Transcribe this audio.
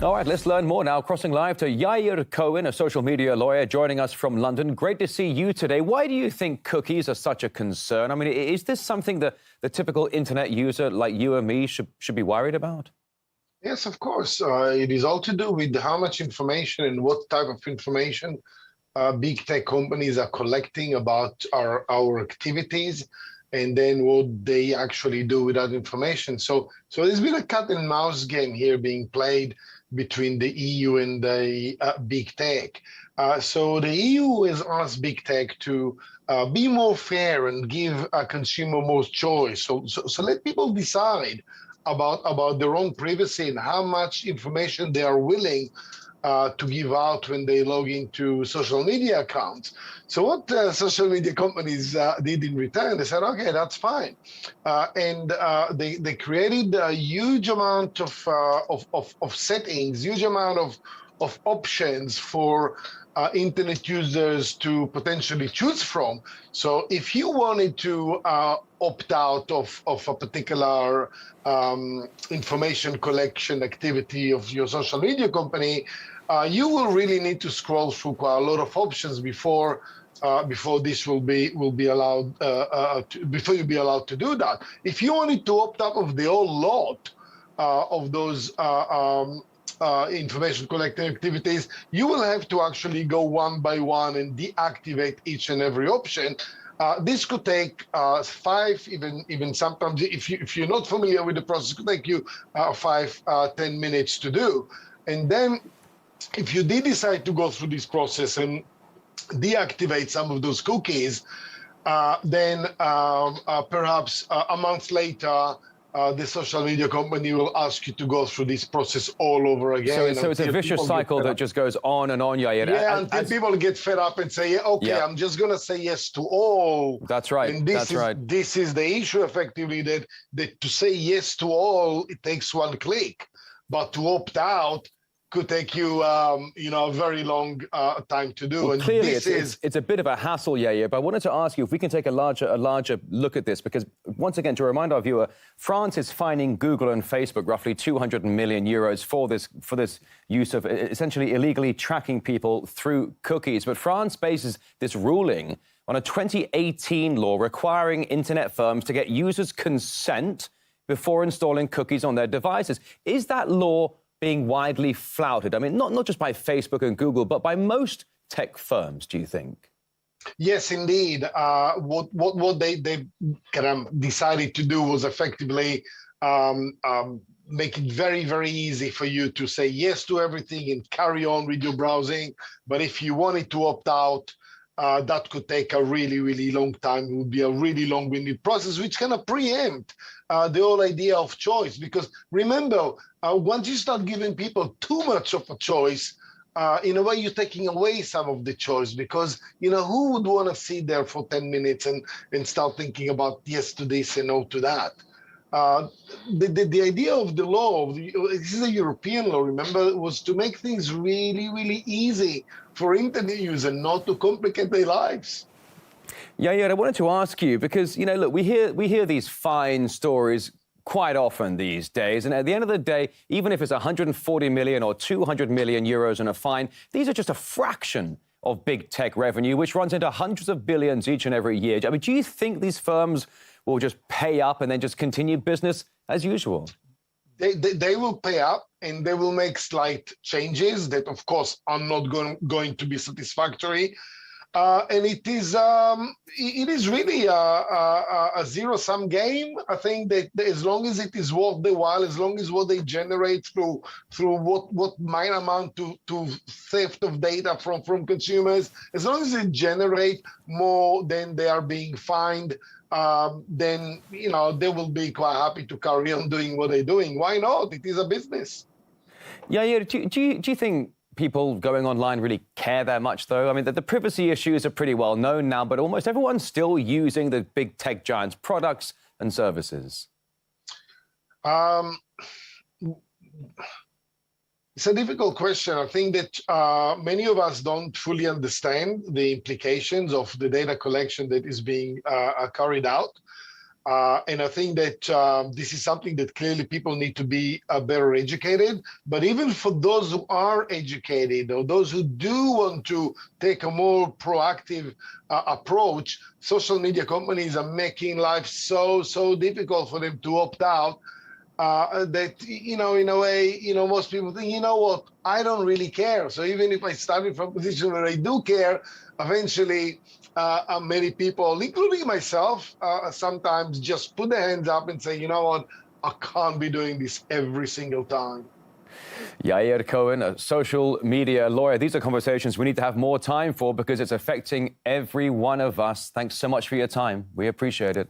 All right, let's learn more now. Crossing live to Yair Cohen, a social media lawyer, joining us from London. Great to see you today. Why do you think cookies are such a concern? I mean, is this something that the typical internet user like you and me should be worried about? Yes, of course. It is all to do with how much information and what type of information big tech companies are collecting about our activities, and then what they actually do with that information. So there's been a cat and mouse game here being played between the EU and the big tech. So the EU has asked big tech to be more fair and give a consumer more choice. So let people decide about their own privacy and how much information they are willing to give out when they log into social media accounts. So what social media companies did in return, they said, okay, that's fine. And they created a huge amount of settings, huge amount of options for internet users to potentially choose from. So if you wanted to opt out of a particular information collection activity of your social media company, you will really need to scroll through quite a lot of options before this will be allowed before you'll be allowed to do that. If you wanted to opt out of the whole lot of those information collecting activities, you will have to actually go one by one and deactivate each and every option. This could take 5, even sometimes, if you're not familiar with the process, it could take you 5-10 minutes to do. And then if you did decide to go through this process and deactivate some of those cookies, then perhaps a month later, the social media company will ask you to go through this process all over again. So it's a vicious cycle that just goes on and on, Yair. Yeah, until people get fed up and say, yeah, okay, I'm just going to say yes to all. That's right. And this is the issue, effectively, that to say yes to all, it takes one click. But to opt out could take you, a very long time to do. Well, and clearly, it's a bit of a hassle, Yair. But I wanted to ask you if we can take a larger look at this, because once again, to remind our viewer, France is fining Google and Facebook roughly 200 million euros for this use of essentially illegally tracking people through cookies. But France bases this ruling on a 2018 law requiring internet firms to get users' consent before installing cookies on their devices. Is that law being widely flouted? I mean, not just by Facebook and Google, but by most tech firms, do you think? Yes, indeed. What they kind of decided to do was effectively make it very, very easy for you to say yes to everything and carry on with your browsing. But if you wanted to opt out, that could take a really, really long time. It would be a really long-winded process, which kind of preempt the whole idea of choice. Because remember, once you start giving people too much of a choice, in a way, you're taking away some of the choice, because, who would want to sit there for 10 minutes and start thinking about yes to this and no to that? The idea of the law, this is a European law, remember, was to make things really, really easy for internet users, not to complicate their lives. Yeah, I wanted to ask you, because, look, we hear these fine stories quite often these days. And at the end of the day, even if it's 140 million or 200 million euros in a fine, these are just a fraction of big tech revenue, which runs into hundreds of billions each and every year. I mean, do you think these firms will just pay up and then just continue business as usual? They will pay up, and they will make slight changes that, of course, are not going to be satisfactory. And it is really a zero-sum game. I think that as long as it is worth the while, as long as what they generate through what might amount to theft of data from consumers, as long as they generate more than they are being fined, then they will be quite happy to carry on doing what they're doing. Why not? It is a business. Yeah. Do you think people going online really care that much, though? I mean, the privacy issues are pretty well known now, but almost everyone's still using the big tech giants' products and services. It's a difficult question. I think that many of us don't fully understand the implications of the data collection that is being carried out. And I think that this is something that clearly people need to be better educated. But even for those who are educated or those who do want to take a more proactive approach, social media companies are making life so difficult for them to opt out. That, in a way, most people think, you know what, I don't really care. So even if I started from a position where I do care, eventually many people, including myself, sometimes just put their hands up and say, you know what, I can't be doing this every single time. Yair Cohen, a social media lawyer. These are conversations we need to have more time for because it's affecting every one of us. Thanks so much for your time. We appreciate it.